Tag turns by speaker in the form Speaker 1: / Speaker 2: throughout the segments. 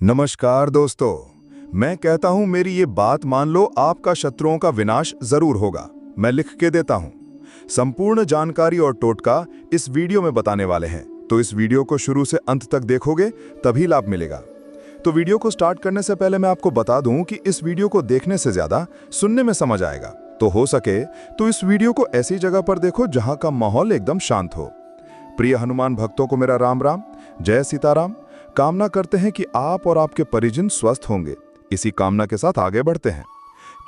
Speaker 1: नमस्कार दोस्तों। मैं कहता हूं मेरी ये बात मान लो, आपका शत्रुओं का विनाश जरूर होगा। मैं लिख के देता हूं। संपूर्ण जानकारी और टोटका इस वीडियो में बताने वाले हैं, तो इस वीडियो को शुरू से अंत तक देखोगे तभी लाभ मिलेगा। तो वीडियो को स्टार्ट करने से पहले मैं आपको बता दूं कि इस वीडियो को देखने से ज्यादा सुनने में समझ आएगा। तो हो सके तो इस वीडियो को ऐसी जगह पर देखो जहां का माहौल एकदम शांत हो। प्रिय हनुमान भक्तों को मेरा राम राम, जय सीताराम। कामना करते हैं कि आप और आपके परिजन स्वस्थ होंगे। इसी कामना के साथ आगे बढ़ते हैं।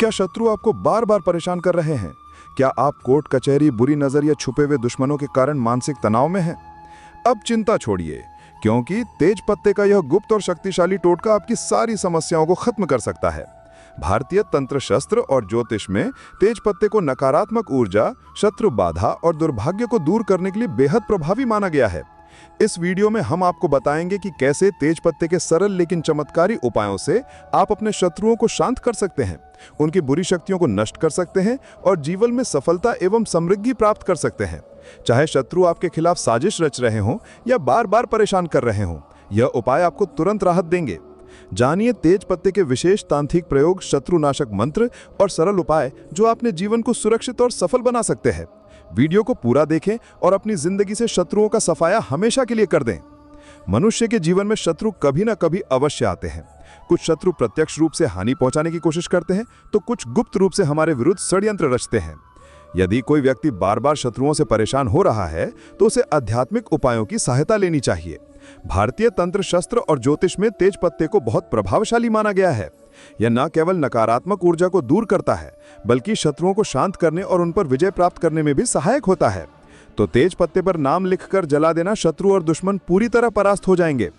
Speaker 1: क्या शत्रु आपको बार बार परेशान कर रहे हैं? क्या आप कोर्ट कचहरी, बुरी नजर या छुपे हुए दुश्मनों के कारण मानसिक तनाव में हैं? अब चिंता छोड़िए, क्योंकि तेज पत्ते का यह गुप्त और शक्तिशाली टोटका आपकी सारी समस्याओं को खत्म कर सकता है। भारतीय तंत्र शस्त्र और ज्योतिष में तेज पत्ते को नकारात्मक ऊर्जा, शत्रु बाधा और दुर्भाग्य को दूर करने के लिए बेहद प्रभावी माना गया है। इस वीडियो में हम आपको बताएंगे कि कैसे तेज पत्ते के सरल लेकिन चमत्कारी उपायों से आप अपने शत्रुओं को शांत कर सकते हैं, उनकी बुरी शक्तियों को नष्ट कर सकते हैं और जीवन में सफलता एवं समृद्धि प्राप्त कर सकते हैं। चाहे शत्रु आपके खिलाफ साजिश रच रहे हों या बार बार परेशान कर रहे हों, यह उपाय आपको तुरंत राहत देंगे। जानिए तेज पत्ते के विशेष तांत्रिक प्रयोग, शत्रुनाशक मंत्र और सरल उपाय जो अपने जीवन को सुरक्षित और सफल बना सकते हैं। वीडियो को पूरा देखें और अपनी जिंदगी से शत्रुओं का सफाया हमेशा के लिए कर दें। मनुष्य के जीवन में शत्रु कभी ना कभी अवश्य आते हैं। कुछ शत्रु प्रत्यक्ष रूप से हानि पहुंचाने की कोशिश करते हैं, तो कुछ गुप्त रूप से हमारे विरुद्ध षड्यंत्र रचते हैं। यदि कोई व्यक्ति बार बार शत्रुओं से परेशान हो रहा है, तो उसे आध्यात्मिक उपायों की सहायता लेनी चाहिए। भारतीय तंत्र शस्त्र और ज्योतिष में तेज पत्ते को बहुत प्रभावशाली माना गया है। यह न केवल नकारात्मक ऊर्जा को दूर करता है, बल्कि शत्रुओं को शांत करने और उन पर विजय प्राप्त करने में भी सहायक होता है। तो तेज पत्ते पर नाम लिखकर जला देना, शत्रु और दुश्मन पूरी तरह परास्त हो जाएंगे।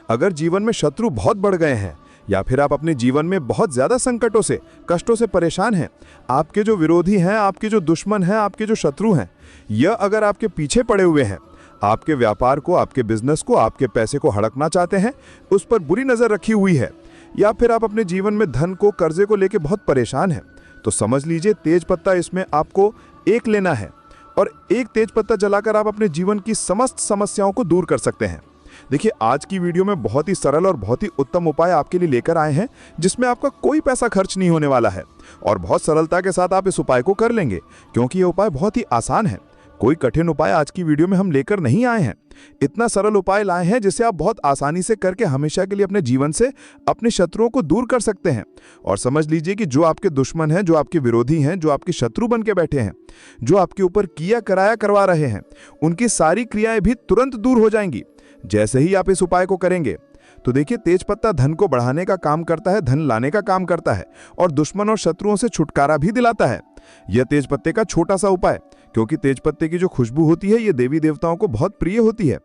Speaker 1: अगर जीवन में शत्रु बहुत बढ़ गए हैं या फिर आप अपने जीवन में बहुत ज्यादा संकटों से, कष्टों से परेशान हैं, आपके जो विरोधी हैं, आपके जो दुश्मन हैं, आपके जो शत्रु हैं, यह अगर आपके पीछे पड़े हुए हैं, आपके व्यापार को, आपके बिजनेस को, आपके पैसे को हड़पना चाहते हैं, उस पर बुरी नजर रखी हुई है, या फिर आप अपने जीवन में धन को, कर्जे को लेकर बहुत परेशान हैं, तो समझ लीजिए तेज पत्ता इसमें आपको एक लेना है और एक तेज पत्ता जलाकर आप अपने जीवन की समस्त समस्याओं को दूर कर सकते हैं। देखिए, आज की वीडियो में बहुत ही सरल और बहुत ही उत्तम उपाय आपके लिए लेकर आए हैं, जिसमें आपका कोई पैसा खर्च नहीं होने वाला है और बहुत सरलता के साथ आप इस उपाय को कर लेंगे, क्योंकि यह उपाय बहुत ही आसान है। कोई कठिन उपाय आज की वीडियो में हम लेकर नहीं आए हैं। इतना सरल उपाय लाए हैं जिसे आप बहुत आसानी से करके हमेशा के लिए अपने जीवन से अपने शत्रुओं को दूर कर सकते हैं। और समझ लीजिए कि जो आपके दुश्मन हैं, जो आपके विरोधी हैं, जो आपके शत्रु बन के बैठे हैं, जो आपके ऊपर किया कराया करवा रहे हैं, उनकी सारी क्रियाएं भी तुरंत दूर हो जाएंगी जैसे ही आप इस उपाय को करेंगे। तो देखिए, तेज पत्ता धन को बढ़ाने का काम करता है, धन लाने का काम करता है और दुश्मन और शत्रुओं से छुटकारा भी दिलाता है। यह तेज पत्ते का छोटा सा उपाय, क्योंकि तेज पत्ते की जो खुशबू होती है, ये देवी देवताओं को बहुत प्रिय होती है।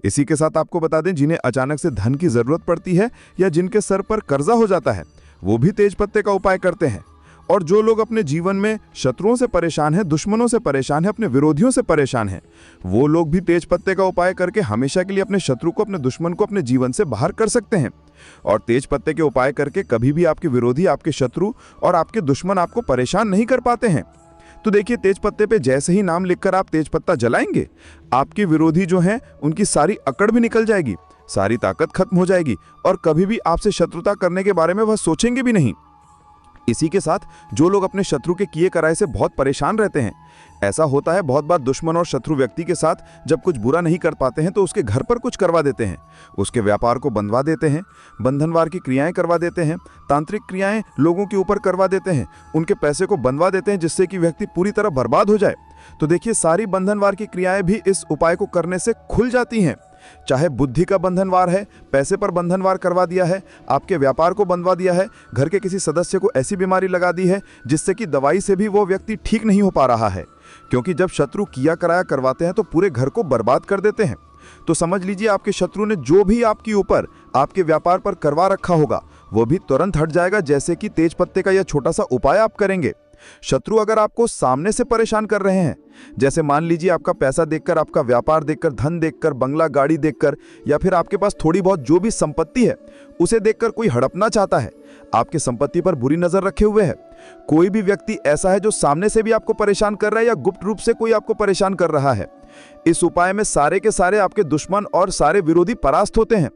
Speaker 1: इसी के साथ आपको बता दें, जिन्हें अचानक से धन की जरूरत पड़ती है या जिनके सर पर कर्जा हो जाता है, वो भी तेज पत्ते का उपाय करते हैं। और जो लोग अपने जीवन में शत्रुओं से परेशान हैं, दुश्मनों से परेशान हैं, अपने विरोधियों से परेशान हैं, वो लोग भी तेज पत्ते का उपाय करके हमेशा के लिए अपने शत्रु को, अपने दुश्मन को अपने जीवन से बाहर कर सकते हैं। और तेज पत्ते के उपाय करके कभी भी आपके विरोधी, आपके शत्रु और आपके दुश्मन आपको परेशान नहीं कर पाते हैं। तो देखिए, तेज पत्ते पे जैसे ही नाम लिखकर आप तेज पत्ता जलाएंगे, आपके विरोधी जो हैं उनकी सारी अकड़ भी निकल जाएगी, सारी ताकत खत्म हो जाएगी और कभी भी आपसे शत्रुता करने के बारे में वह सोचेंगे भी नहीं। इसी के साथ जो लोग अपने शत्रु के किए कराए से बहुत परेशान रहते हैं, ऐसा होता है बहुत बार दुश्मन और शत्रु व्यक्ति के साथ जब कुछ बुरा नहीं कर पाते हैं तो उसके घर पर कुछ करवा देते हैं, उसके व्यापार को बंधवा देते हैं, बंधनवार की क्रियाएं करवा देते हैं, तांत्रिक क्रियाएं लोगों के ऊपर करवा देते हैं, उनके पैसे को बंधवा देते हैं जिससे कि व्यक्ति पूरी तरह बर्बाद हो जाए। तो देखिए, सारी बंधनवार की क्रियाएं भी इस उपाय को करने से खुल जाती हैं। चाहे बुद्धि का बंधनवार है, पैसे पर बंधनवार करवा दिया है, आपके व्यापार को बंधवा दिया है, घर के किसी सदस्य को ऐसी बीमारी लगा दी है जिससे कि दवाई से भी वो व्यक्ति ठीक नहीं हो पा रहा है, क्योंकि जब शत्रु किया कराया करवाते हैं तो पूरे घर को बर्बाद कर देते हैं। तो समझ लीजिए, आपके शत्रु ने जो भी आपके ऊपर, आपके व्यापार पर करवा रखा होगा, वो भी तुरंत हट जाएगा जैसे कि तेज पत्ते का यह छोटा सा उपाय आप करेंगे। शत्रु अगर आपको सामने से परेशान कर रहे हैं, जैसे मान लीजिए आपका पैसा देखकर, आपका व्यापार देखकर, धन देखकर, बंगला गाड़ी देखकर, या फिर आपके पास थोड़ी बहुत जो भी संपत्ति है उसे देखकर कोई हड़पना चाहता है, आपकी संपत्ति पर बुरी नजर रखे हुए है, कोई भी व्यक्ति ऐसा है जो सामने से भी आपको परेशान कर रहा है या गुप्त रूप से कोई आपको परेशान कर रहा है, इस उपाय में सारे के सारे आपके दुश्मन और सारे विरोधी परास्त होते हैं।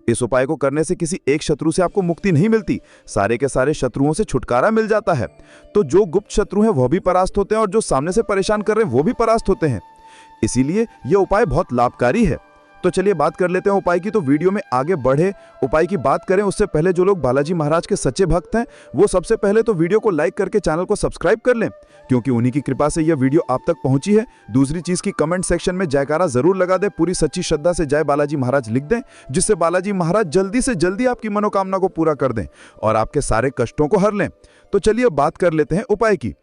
Speaker 1: इस उपाय को करने से किसी एक शत्रु से आपको मुक्ति नहीं मिलती, सारे के सारे शत्रुओं से छुटकारा मिल जाता है। तो जो गुप्त शत्रु हैं वह भी परास्त होते हैं और जो सामने से परेशान कर रहे हैं वो भी परास्त होते हैं। इसीलिए यह उपाय बहुत लाभकारी है। तो चलिए बात कर लेते हैं उपाय की। तो वीडियो में आगे बढ़े उपाय की बात करें उससे पहले जो लोग बालाजी महाराज के सच्चे भक्त हैं वो सबसे पहले तो वीडियो को लाइक करके चैनल को सब्सक्राइब कर लें, क्योंकि उन्हीं की कृपा से यह वीडियो आप तक पहुंची है। दूसरी चीज की कमेंट सेक्शन में जयकारा जरूर लगा दें, पूरी सच्ची श्रद्धा से जय बालाजी महाराज लिख दें, जिससे बालाजी महाराज जल्दी से जल्दी आपकी मनोकामना को पूरा कर दें और आपके सारे कष्टों को हर लें। तो चलिए बात कर लेते हैं उपाय की।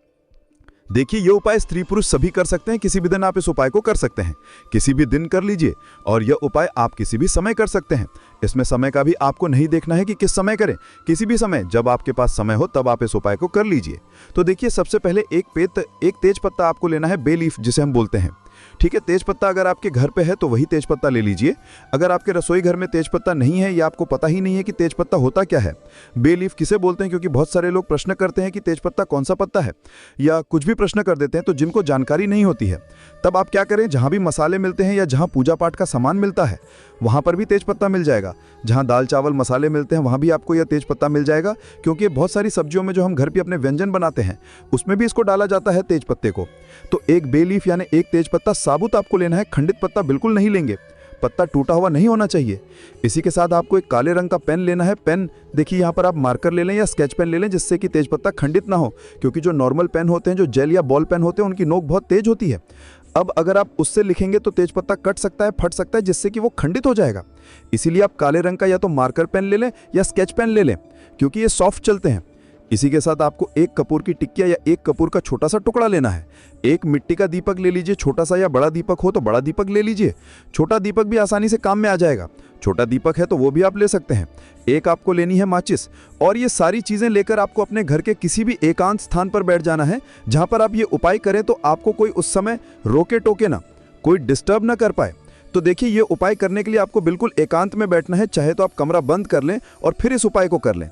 Speaker 1: देखिए, यह उपाय स्त्री पुरुष सभी कर सकते हैं। किसी भी दिन आप इस उपाय को कर सकते हैं, किसी भी दिन कर लीजिए। और यह उपाय आप किसी भी समय कर सकते हैं। इसमें समय का भी आपको नहीं देखना है कि किस समय करें, किसी भी समय जब आपके पास समय हो तब आप इस उपाय को कर लीजिए। तो देखिए, सबसे पहले एक तेज पत्ता आपको लेना है, बे लीफ जिसे हम बोलते हैं। ठीक है, तेज पत्ता अगर आपके घर पे है तो वही तेज पत्ता ले लीजिए। अगर आपके रसोई घर में तेज पत्ता नहीं है या आपको पता ही नहीं है कि तेज पत्ता होता क्या है, बे लीफ किसे बोलते हैं, क्योंकि बहुत सारे लोग प्रश्न करते हैं कि तेज पत्ता कौन सा पत्ता है या कुछ भी प्रश्न कर देते हैं, तो जिनको जानकारी नहीं होती है तब आप क्या करें, जहां भी मसाले मिलते हैं या जहां पूजा पाठ का सामान मिलता है वहां पर भी तेज पत्ता मिल जाएगा। जहां दाल चावल मसाले मिलते हैं वहां भी आपको यह तेज पत्ता मिल जाएगा, क्योंकि बहुत सारी सब्जियों में जो हम घर पे अपने व्यंजन बनाते हैं उसमें भी इसको डाला जाता है तेज पत्ते को। तो एक बे लीफ यानी एक तेज पत्ता साबुत आपको लेना है, खंडित पत्ता बिल्कुल नहीं लेंगे, पत्ता टूटा हुआ नहीं होना चाहिए। इसी के साथ आपको एक काले रंग का पेन लेना है। पेन देखिए यहाँ पर आप मार्कर ले लें या स्केच पेन ले लें, जिससे कि तेजपत्ता खंडित ना हो, क्योंकि जो नॉर्मल पेन होते हैं, जो जेल या बॉल पेन होते हैं, उनकी नोक बहुत तेज होती है। अब अगर आप उससे लिखेंगे तो तेजपत्ता कट सकता है, फट सकता है, जिससे कि वो खंडित हो जाएगा। इसीलिए आप काले रंग का या तो मार्कर पेन ले लें या स्केच पेन ले लें, क्योंकि ये सॉफ्ट चलते हैं। इसी के साथ आपको एक कपूर की टिक्किया या एक कपूर का छोटा सा टुकड़ा लेना है। एक मिट्टी का दीपक ले लीजिए, छोटा सा, या बड़ा दीपक हो तो बड़ा दीपक ले लीजिए। छोटा दीपक भी आसानी से काम में आ जाएगा, छोटा दीपक है तो वो भी आप ले सकते हैं। एक आपको लेनी है माचिस। और ये सारी चीजें लेकर आपको अपने घर के किसी भी एकांत स्थान पर बैठ जाना है, जहां पर आप ये उपाय करें तो आपको कोई उस समय रोके टोके ना, कोई डिस्टर्ब ना कर पाए। तो देखिए, ये उपाय करने के लिए आपको बिल्कुल एकांत में बैठना है, चाहे तो आप कमरा बंद कर लें और फिर इस उपाय को कर लें।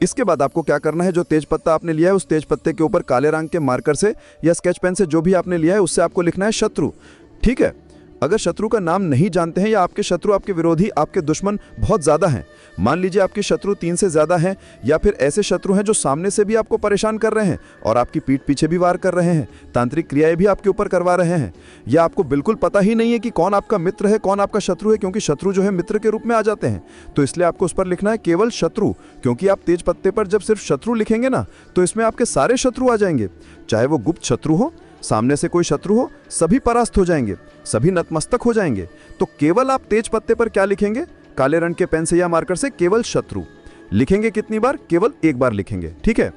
Speaker 1: इसके बाद आपको क्या करना है, जो तेज पत्ता आपने लिया है उस तेज पत्ते के ऊपर काले रंग के मार्कर से या स्केच पेन से, जो भी आपने लिया है उससे आपको लिखना है शत्रु। ठीक है, अगर शत्रु का नाम नहीं जानते हैं या आपके शत्रु, आपके विरोधी, आपके दुश्मन बहुत ज्यादा हैं, मान लीजिए आपके शत्रु 3 से ज्यादा हैं, या फिर ऐसे शत्रु हैं जो सामने से भी आपको परेशान कर रहे हैं और आपकी पीठ पीछे भी वार कर रहे हैं, तांत्रिक क्रियाएं भी आपके ऊपर करवा रहे हैं, या आपको बिल्कुल पता ही नहीं है कि कौन आपका मित्र है कौन आपका शत्रु है, क्योंकि शत्रु जो है मित्र के रूप में आ जाते हैं। तो इसलिए आपको उस पर लिखना है केवल शत्रु, क्योंकि आप तेज पत्ते पर जब सिर्फ शत्रु लिखेंगे ना तो इसमें आपके सारे शत्रु आ जाएंगे, चाहे वो गुप्त शत्रु हो, सामने से कोई शत्रु हो, सभी परास्त हो जाएंगे, सभी नतमस्तक हो जाएंगे। तो केवल आप तेज पत्ते पर क्या लिखेंगे, काले रंग के पेन से या मार्कर से केवल शत्रु लिखेंगे। कितनी बार? केवल एक बार लिखेंगे। ठीक है,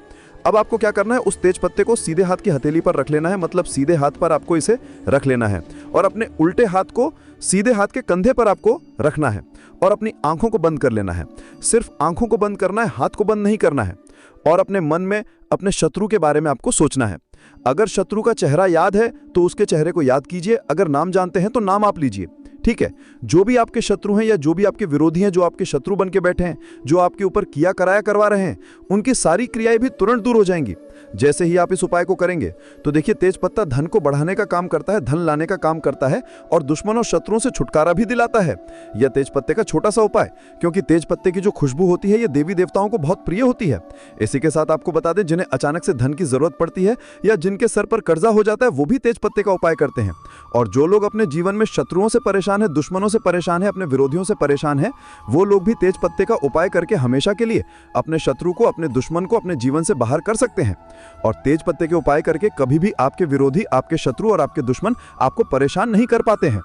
Speaker 1: अब आपको क्या करना है, उस तेज पत्ते को सीधे हाथ की हथेली पर रख लेना है, मतलब सीधे हाथ पर आपको इसे रख लेना है, और अपने उल्टे हाथ को सीधे हाथ के कंधे पर आपको रखना है और अपनी आंखों को बंद कर लेना है। सिर्फ आंखों को बंद करना है, हाथ को बंद नहीं करना है। और अपने मन में अपने शत्रु के बारे में आपको सोचना है। अगर शत्रु का चेहरा याद है तो उसके चेहरे को याद कीजिए, अगर नाम जानते हैं तो नाम आप लीजिए। ठीक है, जो भी आपके शत्रु हैं या जो भी आपके विरोधी हैं, जो आपके शत्रु बन के बैठे हैं, जो आपके ऊपर किया कराया करवा रहे हैं, उनकी सारी क्रियाएं भी तुरंत दूर हो जाएंगी जैसे ही आप इस उपाय को करेंगे। तो देखिए, तेज पत्ता धन को बढ़ाने का काम करता है, धन लाने का काम करता है और दुश्मनों शत्रुओं से छुटकारा भी दिलाता है यह तेज पत्ते का छोटा सा उपाय, क्योंकि तेज पत्ते की जो खुशबू होती है ये देवी देवताओं को बहुत प्रिय होती है। इसी के साथ आपको बता दें, जिन्हें अचानक से धन की जरूरत पड़ती है या जिनके सर पर कर्जा हो जाता है, वो भी तेज पत्ते का उपाय करते हैं। और जो लोग अपने जीवन में शत्रुओं से परेशान है, दुश्मनों से परेशान है, अपने विरोधियों से परेशान है, वो लोग भी तेज पत्ते का उपाय करके हमेशा के लिए अपने शत्रु को, अपने दुश्मन को अपने जीवन से बाहर कर सकते हैं। और तेज पत्ते के उपाय करके कभी भी आपके विरोधी, आपके शत्रु और आपके दुश्मन आपको परेशान नहीं कर पाते हैं।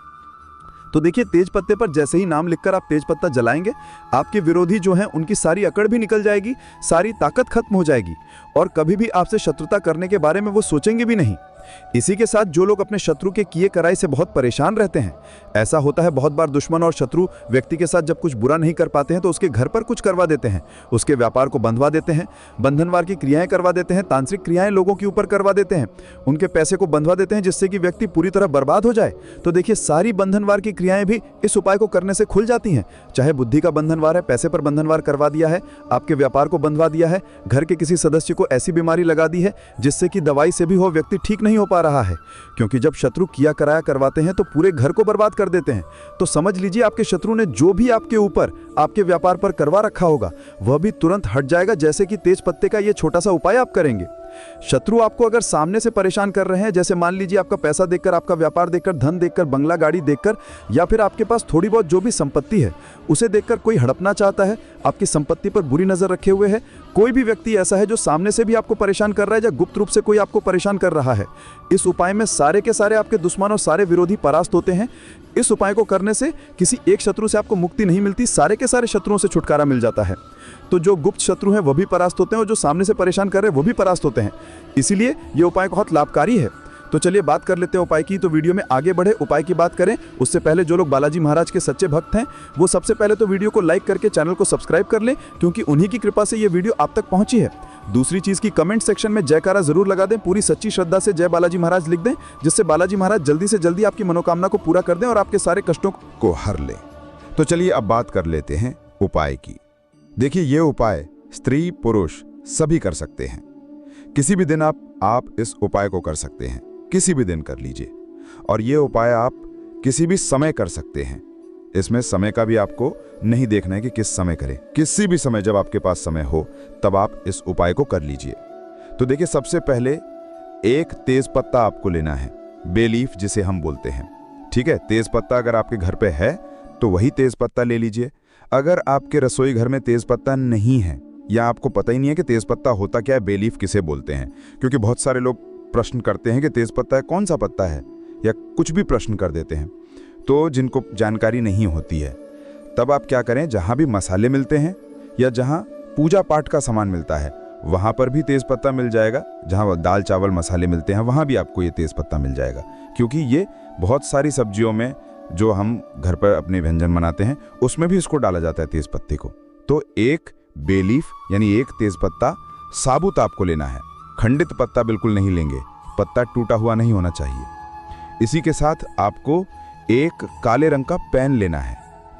Speaker 1: तो देखिए, तेज पत्ते पर जैसे ही नाम लिखकर आप तेज पत्ता जलाएंगे, आपके विरोधी जो हैं उनकी सारी अकड़ भी निकल जाएगी, सारी ताकत खत्म हो जाएगी और कभी भी आपसे शत्रुता करने के बारे में वो सोचेंगे भी नहीं। इसी के साथ जो लोग अपने शत्रु के किए कराई से बहुत परेशान रहते हैं, ऐसा होता है बहुत बार दुश्मन और शत्रु व्यक्ति के साथ जब कुछ बुरा नहीं कर पाते हैं तो उसके घर पर कुछ करवा देते हैं, उसके व्यापार को बंधवा देते हैं, बंधनवार की क्रियाएं करवा देते हैं, तांत्रिक क्रियाएं लोगों के ऊपर करवा देते हैं, उनके पैसे को बंधवा देते हैं, जिससे कि व्यक्ति पूरी तरह बर्बाद हो जाए। तो देखिए, सारी बंधनवार की क्रियाएं भी इस उपाय को करने से खुल जाती हैं। चाहे बुद्धि का बंधनवार है, पैसे पर बंधनवार करवा दिया है, आपके व्यापार को बंधवा दिया है, घर के किसी सदस्य को ऐसी बीमारी लगा दी है जिससे कि दवाई से भी वो व्यक्ति ठीक नहीं
Speaker 2: नहीं हो पा रहा है, क्योंकि जब शत्रु किया कराया करवाते हैं तो पूरे घर को बर्बाद कर देते हैं। तो समझ लीजिए आपके शत्रु ने जो भी आपके ऊपर, आपके व्यापार पर करवा रखा होगा, वह भी तुरंत हट जाएगा, जैसे कि तेज पत्ते का ये छोटा सा उपाय आप करेंगे। शत्रु आपको अगर सामने से परेशान कर रहे हैं, जैसे मान लीजिए आपका पैसा देखकर, आपका व्यापार देखकर, धन देखकर, बंगला गाड़ी देखकर, या फिर आपके पास थोड़ी बहुत जो भी संपत्ति है उसे देखकर कोई हड़पना चाहता है, आपकी संपत्ति पर बुरी नजर रखे हुए है, कोई भी व्यक्ति ऐसा है जो सामने से भी आपको परेशान कर रहा है या गुप्त रूप से कोई आपको परेशान कर रहा है, इस उपाय में सारे के सारे आपके दुश्मन और सारे विरोधी परास्त होते हैं। इस उपाय को करने से किसी एक शत्रु से आपको मुक्ति नहीं मिलती, सारे के सारे शत्रुओं से छुटकारा मिल जाता है। तो जो गुप्त शत्रु हैं वो भी परास्त होते हैं और जो सामने से परेशान कर रहे हैं वो भी परास्त होते हैं। इसीलिए ये उपाय बहुत लाभकारी है। तो चलिए बात कर लेते हैं उपाय की। तो वीडियो में आगे बढ़े, उपाय की बात करें उससे पहले जो लोग बालाजी महाराज के सच्चे भक्त हैं वो सबसे पहले तो वीडियो को लाइक करके चैनल को सब्सक्राइब कर लें, क्योंकि उन्हीं की कृपा से ये वीडियो आप तक पहुंची है। दूसरी चीज की कमेंट सेक्शन में जयकारा जरूर लगा दें, पूरी सच्ची श्रद्धा से जय बालाजी महाराज लिख दें, जिससे बालाजी महाराज जल्दी से जल्दी आपकी मनोकामना को पूरा कर दें और आपके सारे कष्टों
Speaker 1: को हर ले। तो चलिए अब बात कर लेते हैं उपाय की। देखिए ये उपाय स्त्री पुरुष सभी कर सकते हैं। किसी भी दिन आप इस उपाय को कर सकते हैं, किसी भी दिन कर लीजिए। और ये उपाय आप किसी भी समय कर सकते हैं। इसमें समय का भी आपको नहीं देखना है कि किस समय करें, किसी भी समय जब आपके पास समय हो तब आप इस उपाय को कर लीजिए। तो देखिए सबसे पहले एक तेज पत्ता आपको लेना है, बेलीफ जिसे हम बोलते हैं। ठीक है, तेज पत्ता अगर आपके घर पे है तो वही तेज पत्ता ले लीजिए। अगर आपके रसोई घर में तेज पत्ता नहीं है या आपको पता ही नहीं है कि तेज पत्ता होता क्या है, बेलीफ किसे बोलते हैं, क्योंकि बहुत सारे लोग प्रश्न करते हैं कि तेज पत्ता है कौन सा पत्ता है, या कुछ भी प्रश्न कर देते हैं, तो जिनको जानकारी नहीं होती है, तब आप क्या करें, जहां भी मसाले मिलते हैं या जहां पूजा पाठ का सामान मिलता है वहां पर भी तेज पत्ता मिल जाएगा। जहां दाल चावल मसाले मिलते हैं वहां भी आपको ये तेज पत्ता मिल जाएगा, क्योंकि ये बहुत सारी सब्जियों में जो हम घर पर अपने व्यंजन बनाते हैं उसमें भी इसको डाला जाता है तेज पत्ते को। तो एक बेलीफ यानी एक तेज पत्ता साबुत आपको लेना है, खंडित पत्ता बिल्कुल नहीं लेंगे, पत्ता टूटा हुआ नहीं होना चाहिए। इसी के साथ आपको एक काले रंग का पेन लेना है।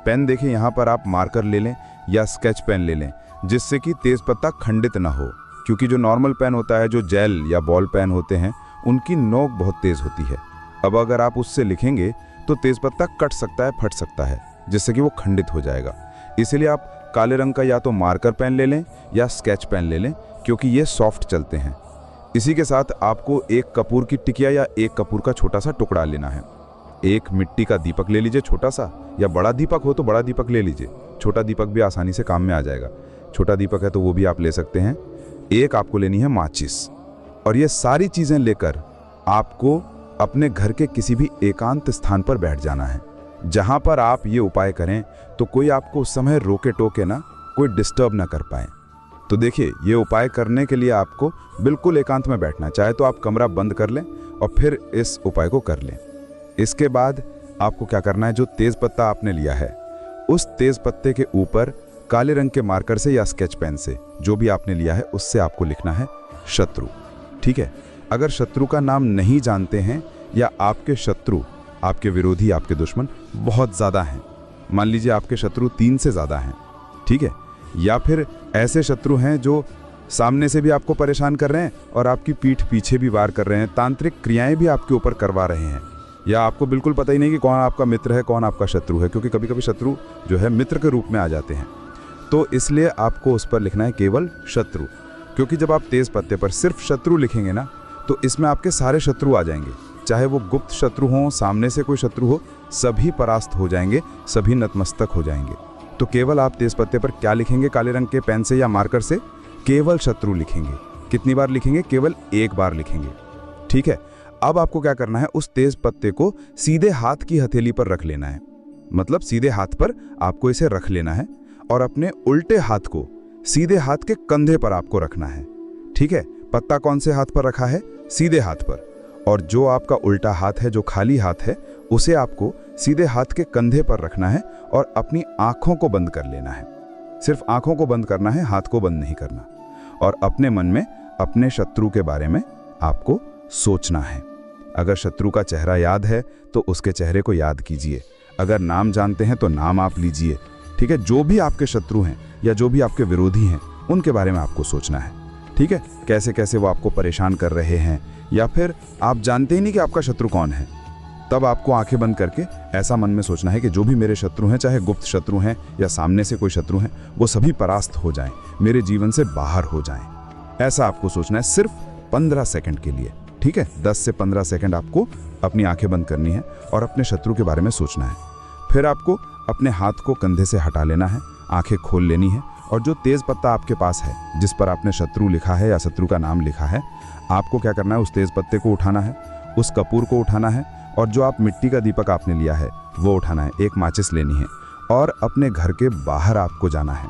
Speaker 1: पेन देखिए यहाँ पर आप मार्कर ले लें या स्केच पेन ले लें, जिससे कि तेज पत्ता खंडित ना हो, क्योंकि जो नॉर्मल पेन होता है, जो जेल या बॉल पेन होते हैं, उनकी नोक बहुत तेज होती है। अब अगर आप उससे लिखेंगे तो तेज पत्ता कट सकता है, फट सकता है, जिससे कि वो खंडित हो जाएगा। इसीलिए आप काले रंग का या तो मार्कर पेन ले लें या स्केच पेन ले लें, क्योंकि ये सॉफ्ट चलते हैं। इसी के साथ आपको एक कपूर की टिकिया या एक कपूर का छोटा सा टुकड़ा लेना है। एक मिट्टी का दीपक ले लीजिए छोटा सा, या बड़ा दीपक हो तो बड़ा दीपक ले लीजिए, छोटा दीपक भी आसानी से काम में आ जाएगा। छोटा दीपक है तो वो भी आप ले सकते हैं। एक आपको लेनी है माचिस, और ये सारी चीज़ें लेकर आपको अपने घर के किसी भी एकांत स्थान पर बैठ जाना है, जहाँ पर आप ये उपाय करें तो कोई आपको उस समय रोके टोके ना, कोई डिस्टर्ब ना कर पाए। तो देखिए ये उपाय करने के लिए आपको बिल्कुल एकांत में बैठना है, चाहे तो आप कमरा बंद कर लें और फिर इस उपाय को कर लें। इसके बाद आपको क्या करना है, जो तेज पत्ता आपने लिया है उस तेज पत्ते के ऊपर काले रंग के मार्कर से या स्केच पेन से, जो भी आपने लिया है उससे आपको लिखना है शत्रु। ठीक है, अगर शत्रु का नाम नहीं जानते हैं या आपके शत्रु, आपके विरोधी, आपके दुश्मन बहुत ज़्यादा हैं, मान लीजिए आपके शत्रु 3 से ज़्यादा हैं, ठीक है, या फिर ऐसे शत्रु हैं जो सामने से भी आपको परेशान कर रहे हैं और आपकी पीठ पीछे भी वार कर रहे हैं, तांत्रिक क्रियाएं भी आपके ऊपर करवा रहे हैं, या आपको बिल्कुल पता ही नहीं कि कौन आपका मित्र है कौन आपका शत्रु है, क्योंकि कभी कभी शत्रु जो है मित्र के रूप में आ जाते हैं। तो इसलिए आपको उस पर लिखना है केवल शत्रु, क्योंकि जब आप तेज पत्ते पर सिर्फ शत्रु लिखेंगे ना तो इसमें आपके सारे शत्रु आ जाएंगे, चाहे वो गुप्त शत्रु हों, सामने से कोई शत्रु हो, सभी परास्त हो जाएंगे, सभी नतमस्तक हो जाएंगे। तो केवल आप तेज पत्ते पर क्या लिखेंगे, काले रंग के पेन से या मार्कर से केवल शत्रु लिखेंगे। कितनी बार लिखेंगे, केवल एक बार लिखेंगे। ठीक है, अब आपको क्या करना है, उस तेज पत्ते को सीधे हाथ की हथेली पर रख लेना है, मतलब सीधे हाथ पर आपको इसे रख लेना है और अपने उल्टे हाथ को सीधे हाथ के कंधे पर आपको रखना है। ठीक है, पत्ता कौन से हाथ पर रखा है, सीधे हाथ पर, और जो आपका उल्टा हाथ है, जो खाली हाथ है, उसे आपको सीधे हाथ के कंधे पर रखना है और अपनी आंखों को बंद कर लेना है। सिर्फ आंखों को बंद करना है, हाथ को बंद नहीं करना, और अपने मन में अपने शत्रु के बारे में आपको सोचना है। अगर शत्रु का चेहरा याद है तो उसके चेहरे को याद कीजिए, अगर नाम जानते हैं तो नाम आप लीजिए। ठीक है, जो भी आपके शत्रु हैं या जो भी आपके विरोधी हैं उनके बारे में आपको सोचना है।
Speaker 2: ठीक है, कैसे कैसे वो आपको परेशान कर रहे हैं, या फिर आप जानते ही नहीं कि आपका शत्रु कौन है। तब आपको आंखें बंद करके ऐसा मन में सोचना है कि जो भी मेरे शत्रु हैं, चाहे गुप्त शत्रु हैं या सामने से कोई शत्रु हैं, वो सभी परास्त हो जाएं, मेरे जीवन से बाहर हो जाएं। ऐसा आपको सोचना है सिर्फ 15 सेकंड के लिए। ठीक है, 10 से 15 सेकंड आपको अपनी आंखें बंद करनी है और अपने शत्रु के बारे में सोचना है। फिर आपको अपने हाथ को कंधे से हटा लेना है, आंखें खोल लेनी है, और जो तेज पत्ता आपके पास है जिस पर आपने शत्रु लिखा है या शत्रु का नाम लिखा है, आपको क्या करना है, उस तेज पत्ते को उठाना है, उस कपूर को उठाना है, और जो आप मिट्टी का दीपक आपने लिया है वो उठाना है, एक माचिस लेनी है और अपने घर के बाहर आपको जाना है।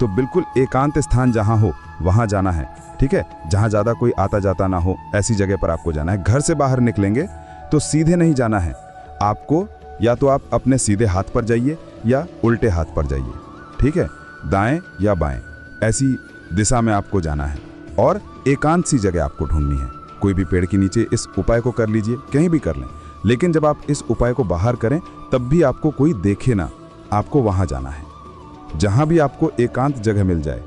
Speaker 2: तो बिल्कुल एकांत स्थान जहां हो वहां जाना है। ठीक है, जहां ज़्यादा कोई आता जाता ना हो, ऐसी जगह पर आपको जाना है। घर से बाहर निकलेंगे तो सीधे नहीं जाना है आपको, या तो आप अपने सीधे हाथ पर जाइए या उल्टे हाथ पर जाइए। ठीक है, दाएं या बाएं ऐसी दिशा में आपको जाना है और एकांत सी जगह आपको ढूंढनी है। कोई भी पेड़ के नीचे इस उपाय को कर लीजिए, कहीं भी कर लें, लेकिन जब आप इस उपाय को बाहर करें तब भी आपको कोई देखे ना, आपको वहां जाना है। जहां भी आपको एकांत जगह मिल जाए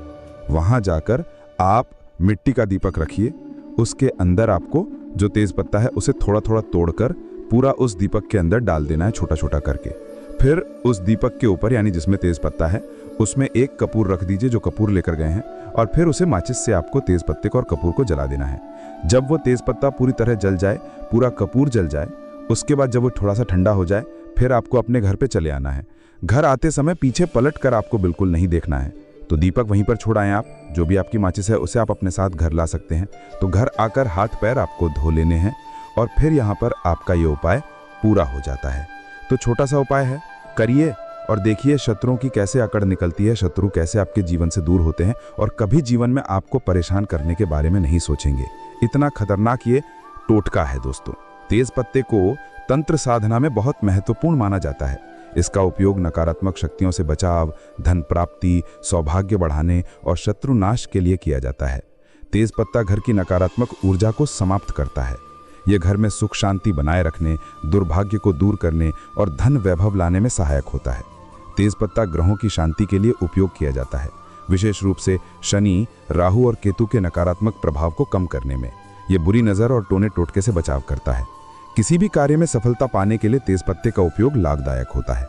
Speaker 2: वहां जाकर आप मिट्टी का दीपक रखिए, उसके अंदर आपको जो तेज पत्ता है उसे थोड़ा थोड़ा तोड़कर पूरा उस दीपक के अंदर डाल देना है, छोटा छोटा करके। फिर उस दीपक के ऊपर, यानी जिसमें तेज पत्ता है, उसमें एक कपूर रख दीजिए जो कपूर लेकर गए हैं, और फिर उसे माचिस से आपको तेज पत्ते को और कपूर को जला देना है। जब वो तेज पत्ता पूरी तरह जल जाए, पूरा कपूर जल जाए, उसके बाद जब वो थोड़ा सा ठंडा हो जाए, फिर आपको अपने घर पे चले आना है। घर आते समय पीछे पलट कर आपको बिल्कुल नहीं देखना है। तो दीपक वहीं पर छोड़ आए आप, जो भी आपकी माचिस है उसे आप अपने साथ घर ला सकते हैं। तो घर आकर हाथ पैर आपको धो लेने हैं और फिर यहाँ पर आपका ये उपाय पूरा हो जाता है। तो छोटा सा उपाय है, करिए और देखिए शत्रुओं की कैसे अकड़ निकलती है, शत्रु कैसे आपके जीवन से दूर होते हैं और कभी जीवन में आपको परेशान करने के बारे में नहीं सोचेंगे। इतना खतरनाक ये टोटका है दोस्तों। तेज पत्ते को तंत्र साधना में बहुत महत्वपूर्ण माना जाता है। इसका उपयोग नकारात्मक शक्तियों से बचाव, धन प्राप्ति, सौभाग्य बढ़ाने और शत्रु नाश के लिए किया जाता है। तेज पत्ता घर की नकारात्मक ऊर्जा को समाप्त करता है। यह घर में सुख शांति बनाए रखने, दुर्भाग्य को दूर करने और धन वैभव लाने में सहायक होता है। तेज पत्ता ग्रहों की शांति के लिए उपयोग किया जाता है, विशेष रूप से शनि, राहु और केतु के नकारात्मक प्रभाव को कम करने में। यह बुरी नज़र और टोने टोटके से बचाव करता है। किसी भी कार्य में सफलता पाने के लिए तेज पत्ते का उपयोग लाभदायक होता है।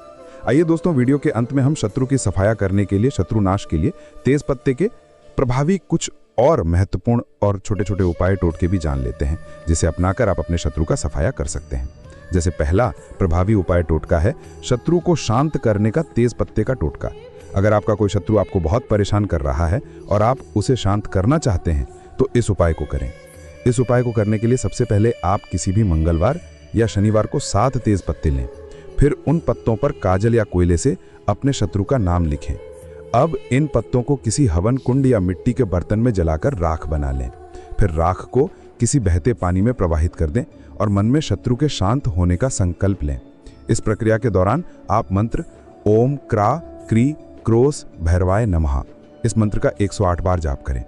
Speaker 2: आइए दोस्तों, वीडियो के अंत में हम शत्रु की सफाया करने के लिए, शत्रु नाश के लिए तेज पत्ते के प्रभावी कुछ और महत्वपूर्ण और छोटे छोटे उपाय टोटके भी जान लेते हैं, जिसे अपनाकर आप अपने शत्रु का सफाया कर सकते हैं। जैसे पहला प्रभावी उपाय टोटका है शत्रु को शांत करने का तेज पत्ते का टोटका। अगर आपका कोई शत्रु आपको बहुत परेशान कर रहा है और आप उसे शांत करना चाहते हैं तो इस उपाय को करें। इस उपाय को करने के लिए सबसे पहले आप किसी भी मंगलवार या शनिवार को 7 तेज पत्ते लें। फिर उन पत्तों पर काजल या कोयले से अपने शत्रु का नाम लिखें। अब इन पत्तों को किसी हवन कुंड या मिट्टी के बर्तन में जलाकर राख बना लें। फिर राख को किसी बहते पानी में प्रवाहित कर दें और मन में शत्रु के शांत होने का संकल्प लें। इस प्रक्रिया के दौरान आप मंत्र ओम क्रा क्री क्रोस भैरवाय नमः इस मंत्र का 108 बार जाप करें।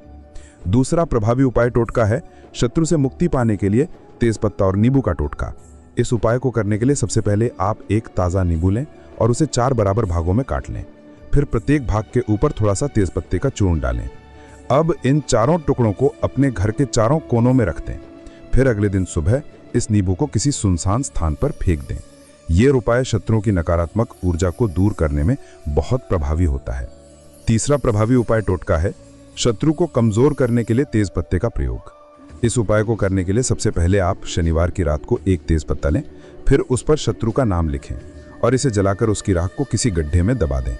Speaker 2: दूसरा प्रभावी उपाय टोटका है शत्रु से मुक्ति पाने के लिए तेज पत्ता और नींबू का टोटका। इस उपाय को करने के लिए सबसे पहले आप एक ताज़ा नींबू लें और उसे 4 बराबर भागों में काट लें। फिर प्रत्येक भाग के ऊपर थोड़ा सा तेज पत्ते का चूर्ण डालें। अब इन चारों टुकड़ों को अपने घर के चारों कोनों में रख दें। फिर अगले दिन सुबह इस नींबू को किसी सुनसान स्थान पर फेंक दें। ये उपाय शत्रुओं की नकारात्मक ऊर्जा को दूर करने में बहुत प्रभावी होता है। तीसरा प्रभावी उपाय टोटका है शत्रु को कमजोर करने के लिए तेज पत्ते का प्रयोग। इस उपाय को करने के लिए सबसे पहले आप शनिवार की रात को एक तेज पत्ता लें, फिर उस पर शत्रु का नाम लिखें और इसे जलाकर उसकी राख को किसी गड्ढे में दबा दें।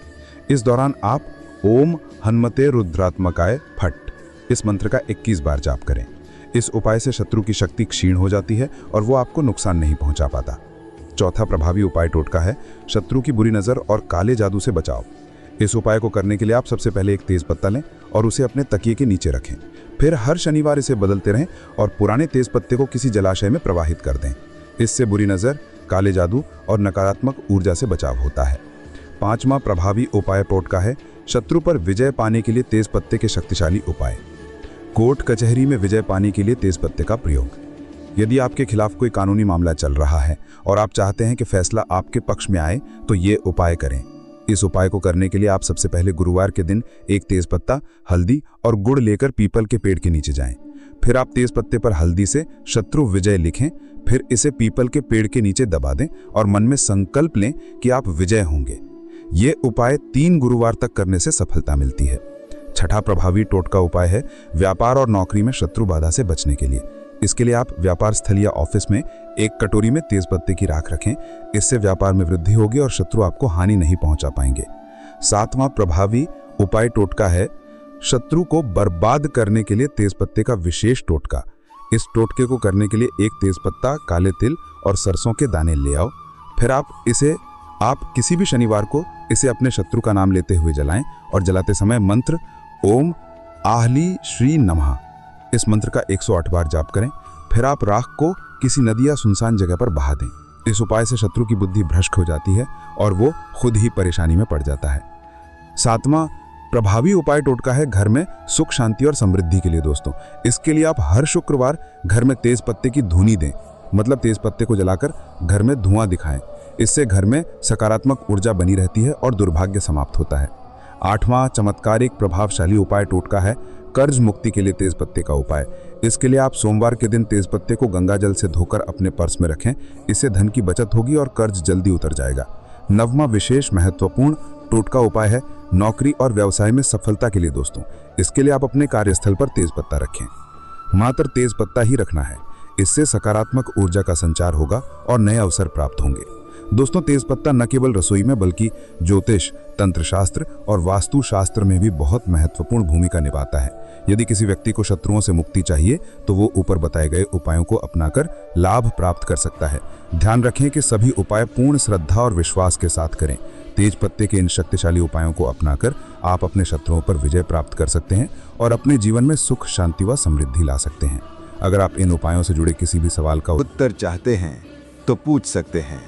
Speaker 2: इस दौरान आप ओम हनुमते रुद्रात्मकाय फट इस मंत्र का 21 बार जाप करें। इस उपाय से शत्रु की शक्ति क्षीण हो जाती है और वो आपको नुकसान नहीं पहुंचा पाता। चौथा प्रभावी उपाय टोटका है शत्रु की बुरी नज़र और काले जादू से बचाव। इस उपाय को करने के लिए आप सबसे पहले एक तेज पत्ता लें और उसे अपने तकिए के नीचे रखें। फिर हर शनिवार इसे बदलते रहें और पुराने तेज पत्ते को किसी जलाशय में प्रवाहित कर दें। इससे बुरी नज़र, काले जादू और नकारात्मक ऊर्जा से बचाव होता है। पांचवा प्रभावी उपाय टोटका है शत्रु पर विजय पाने के लिए तेज पत्ते के शक्तिशाली उपाय। कोर्ट कचहरी में विजय पाने के लिए तेज पत्ते का प्रयोग। यदि आपके खिलाफ कोई कानूनी मामला चल रहा है और आप चाहते हैं कि फैसला आपके पक्ष में आए तो ये उपाय करें। इस उपाय को करने के लिए आप सबसे पहले गुरुवार के दिन एक तेजपत्ता, हल्दी और गुड़ लेकर पीपल के पेड़ के नीचे जाएं। फिर आप तेज पत्ते पर हल्दी से शत्रु विजय लिखें। फिर इसे पीपल के पेड़ के नीचे दबा दें और मन में संकल्प लें कि आप विजय होंगे। ये उपाय 3 गुरुवार तक करने से सफलता मिलती है। छठा प्रभावी टोटका उपाय है व्यापार और नौकरी में शत्रु बाधा से बचने के लिए। इसके लिए आप व्यापार स्थल या ऑफिस में एक कटोरी में तेज पत्ते की राख रखें। इससे व्यापार में वृद्धि होगी और शत्रु आपको हानि नहीं पहुंचा पाएंगे। 7वां प्रभावी उपाय टोटका है शत्रु को बर्बाद करने के लिए तेज पत्ते का विशेष टोटका। इस टोटके को करने के लिए एक तेज पत्ता, काले तिल और सरसों के दाने ले आओ। फिर आप किसी भी शनिवार को इसे अपने शत्रु का नाम लेते हुए जलाएं और जलाते समय मंत्र ओम आहली श्री नमः इस मंत्र का 108 बार जाप करें। फिर आप राख को किसी नदी या सुनसान जगह पर बहा दें। इस उपाय से शत्रु की बुद्धि भ्रष्ट हो जाती है और वो खुद ही परेशानी में पड़ जाता है। 7वां प्रभावी उपाय टोटका है घर में सुख, शांति और समृद्धि के लिए दोस्तों। इसके लिए आप हर शुक्रवार घर में तेज पत्ते की धूनी दें, मतलब तेज पत्ते को जलाकर घर में धुआं दिखाएं। इससे घर में सकारात्मक ऊर्जा बनी रहती है और दुर्भाग्य समाप्त होता है। 8वां चमत्कारिक प्रभावशाली उपाय टोटका है कर्ज मुक्ति के लिए तेज पत्ते का उपाय। इसके लिए आप सोमवार के दिन तेज पत्ते को गंगा जल से धोकर अपने पर्स में रखें। इससे धन की बचत होगी और कर्ज जल्दी उतर जाएगा। 9वां विशेष महत्वपूर्ण टोटका उपाय है नौकरी और व्यवसाय में सफलता के लिए दोस्तों। इसके लिए आप अपने कार्यस्थल पर तेज पत्ता रखें। मात्र तेज पत्ता ही रखना है। इससे सकारात्मक ऊर्जा का संचार होगा और नए अवसर प्राप्त होंगे। दोस्तों, तेज पत्ता न केवल रसोई में बल्कि ज्योतिष, तंत्र शास्त्र और वास्तु शास्त्र में भी बहुत महत्वपूर्ण भूमिका निभाता है। यदि किसी व्यक्ति को शत्रुओं से मुक्ति चाहिए तो वो ऊपर बताए गए उपायों को अपनाकर लाभ प्राप्त कर सकता है। ध्यान रखें कि सभी उपाय पूर्ण श्रद्धा और विश्वास के साथ करें। तेज पत्ते के इन शक्तिशाली उपायों को अपनाकर आप अपने शत्रुओं पर विजय प्राप्त कर सकते हैं और अपने जीवन में सुख, शांति व समृद्धि ला सकते हैं। अगर आप इन उपायों से जुड़े किसी भी सवाल का
Speaker 1: उत्तर चाहते हैं तो पूछ सकते हैं,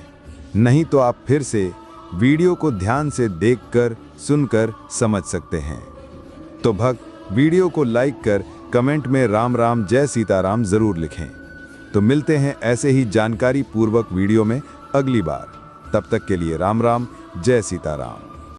Speaker 1: नहीं तो आप फिर से वीडियो को ध्यान से देखकर, सुनकर समझ सकते हैं। तो भक्त वीडियो को लाइक कर कमेंट में राम राम जय सीताराम जरूर लिखें। तो मिलते हैं ऐसे ही जानकारी पूर्वक वीडियो में अगली बार। तब तक के लिए राम राम जय सीताराम।